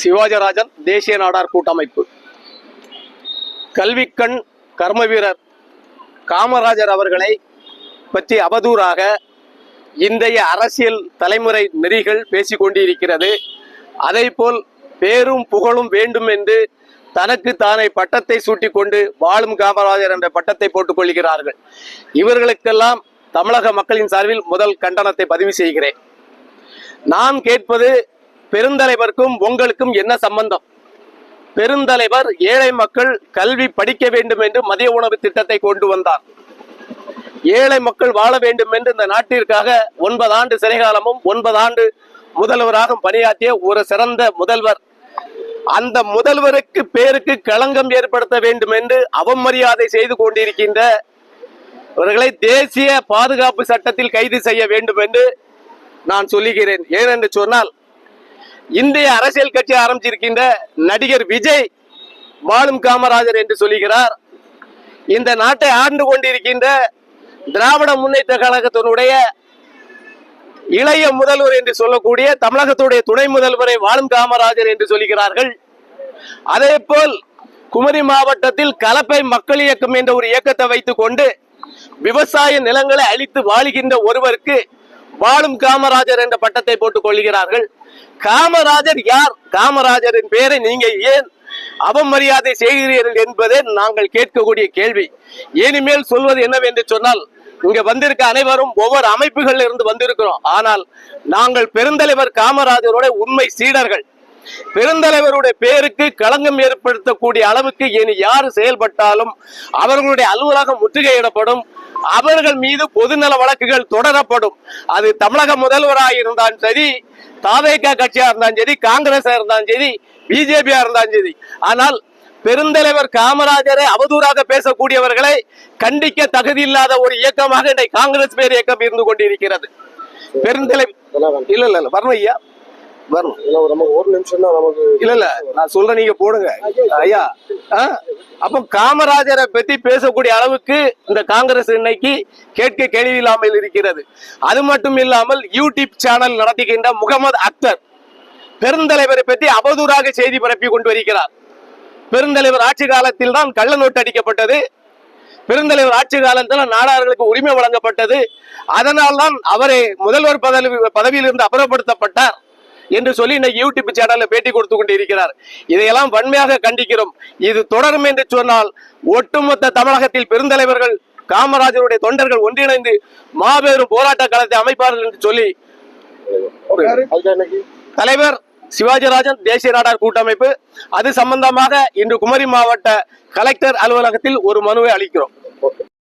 சிவாஜராஜன் தேசிய நாடார் கூட்டமைப்பு. கல்விக்கண் கர்மவீரர் காமராஜர் அவர்களை பற்றி அவதூறாக இன்றைய அரசியல் தலைமுறை நெறிகள் பேசிக்கொண்டிருக்கிறது. அதேபோல் பேரும் புகழும் வேண்டும் என்று தனக்கு தானே பட்டத்தை சூட்டிக் கொண்டு வாழும் காமராஜர் என்ற பட்டத்தை போட்டுக் கொள்கிறார்கள். இவர்களுக்கெல்லாம் தமிழக மக்களின் சார்பில் முதல் கண்டனத்தை பதிவு செய்கிறேன். நான் கேட்பது, பெருந்தலைவருக்கும் உங்களுக்கும் என்ன சம்பந்தம்? பெருந்தலைவர் ஏழை மக்கள் கல்வி படிக்க வேண்டும் என்று மதிய உணவு திட்டத்தை கொண்டு வந்தார். ஏழை மக்கள் வாழ வேண்டும் என்று இந்த நாட்டிற்காக 9 ஆண்டு சிறைகாலமும் 9 ஆண்டு முதல்வராக பணியாற்றிய ஒரு சிறந்த முதல்வர். அந்த முதல்வருக்கு பேருக்கு களங்கம் ஏற்படுத்த வேண்டும் என்று அவமரியாதை செய்து கொண்டிருக்கின்றவர்களை தேசிய பாதுகாப்பு சட்டத்தில் கைது செய்ய வேண்டும் என்று நான் சொல்லுகிறேன். ஏனென்று சொன்னால், இந்திய அரசியல் கட்சி ஆரம்பிச்சிருக்கின்ற நடிகர் விஜய் வாழும் காமராஜர் என்று சொல்லுகிறார். இந்த நாட்டை ஆண்டு கொண்டிருக்கின்ற திராவிட முன்னேற்ற கழகத்தினுடைய இளைய முதல்வர் என்று சொல்லக்கூடிய தமிழகத்துடைய துணை முதல்வரை வாழும் காமராஜர் என்று சொல்லுகிறார்கள். அதே போல் குமரி மாவட்டத்தில் கலப்பை மக்கள் இயக்கம் என்ற ஒரு இயக்கத்தை வைத்துக் கொண்டு விவசாய நிலங்களை அழித்து வாழுகின்ற ஒருவருக்கு வாழும் காமராஜர் என்ற பட்டத்தை போட்டுக் கொள்கிறார்கள். காமராஜர் யார்? காமராஜரின் பெயரை நீங்க ஏன் அவமரியாதை செய்கிறீர்கள் என்பதே நாங்கள் கேட்கக்கூடிய கேள்வி. இனிமேல் சொல்வது என்னவென்று சொன்னால், இங்க வந்திருக்க அனைவரும் ஒவ்வொரு அமைப்புகளில் இருந்து வந்திருக்கிறோம். ஆனால் நாங்கள் பெருந்தலைவர் காமராஜரோட உண்மை சீடர்கள். பெருந்தலைவருடைய பேருக்கு களங்கம் ஏற்படுத்தக்கூடிய அளவுக்கு இனி யாரு செயல்பட்டாலும் அவர்களுடைய அலுவலகம் முற்றுகையிடப்படும். அவர்கள் மீது பொதுநல வழக்குகள் தொடரப்படும். அது தமிழக முதல்வராக இருந்தாலும் சரி, தாவேகா கட்சியா இருந்தாலும் சரி, காங்கிரஸா இருந்தாலும் சரி, பிஜேபியா இருந்தாலும் சரி. ஆனால் பெருந்தலைவர் காமராஜரை அவதூறாக பேசக்கூடியவர்களை கண்டிக்க தகுதி இல்லாத ஒரு இயக்கமாக இன்றைக்கு காங்கிரஸ் பேர் இயக்கம் இருந்து கொண்டிருக்கிறது. பெருந்தலைவர் இல்ல வரணும் ஐயா, வரணும். ஒரு நிமிஷம் தான் நமக்கு இல்ல நான் சொல்றேன், நீங்க போடுங்க ஐயா. அப்போ காமராஜரை பத்தி பேசக்கூடிய அளவுக்கு இந்த காங்கிரஸ் இன்னைக்கு கேட்க கேள்வி இல்லாமல் இருக்கிறது. அது மட்டும் இல்லாமல் யூடியூப் சேனல் நடத்துகின்ற முகமது அக்தர் பெருந்தலைவரை பற்றி அவதூறாக செய்தி பரப்பி கொண்டு வருகிறார். பெருந்தலைவர் ஆட்சி காலத்தில் தான் கள்ள நோட்டு அடிக்கப்பட்டது. பெருந்தலைவர் ஆட்சி காலத்தில் நாடார்களுக்கு உரிமை வழங்கப்பட்டது. அதனால்தான் அவரை முதல்வர் பதவியில் இருந்து அப்புறப்படுத்தப்பட்டார் என்று சொல்லி இந்த யூடியூப் சேனல்ல பேட்டி கொடுத்து கொண்டு இருக்கிறார். இதையெல்லாம் வன்மையாக கண்டிக்கிறோம். இது தொடரும் என்று சொன்னால் ஒட்டுமொத்த தமிழகத்தில் பெருந்தலைவர்கள் காமராஜருடைய தொண்டர்கள் ஒன்றிணைந்து மாபெரும் போராட்ட களத்தை அமைப்பார்கள் என்று சொல்லி தலைவர் சிவாஜராஜன் தேசிய நாடார் கூட்டமைப்பு அது சம்பந்தமாக இன்று குமரி மாவட்ட கலெக்டர் அலுவலகத்தில் ஒரு மனுவை அளிக்கிறோம்.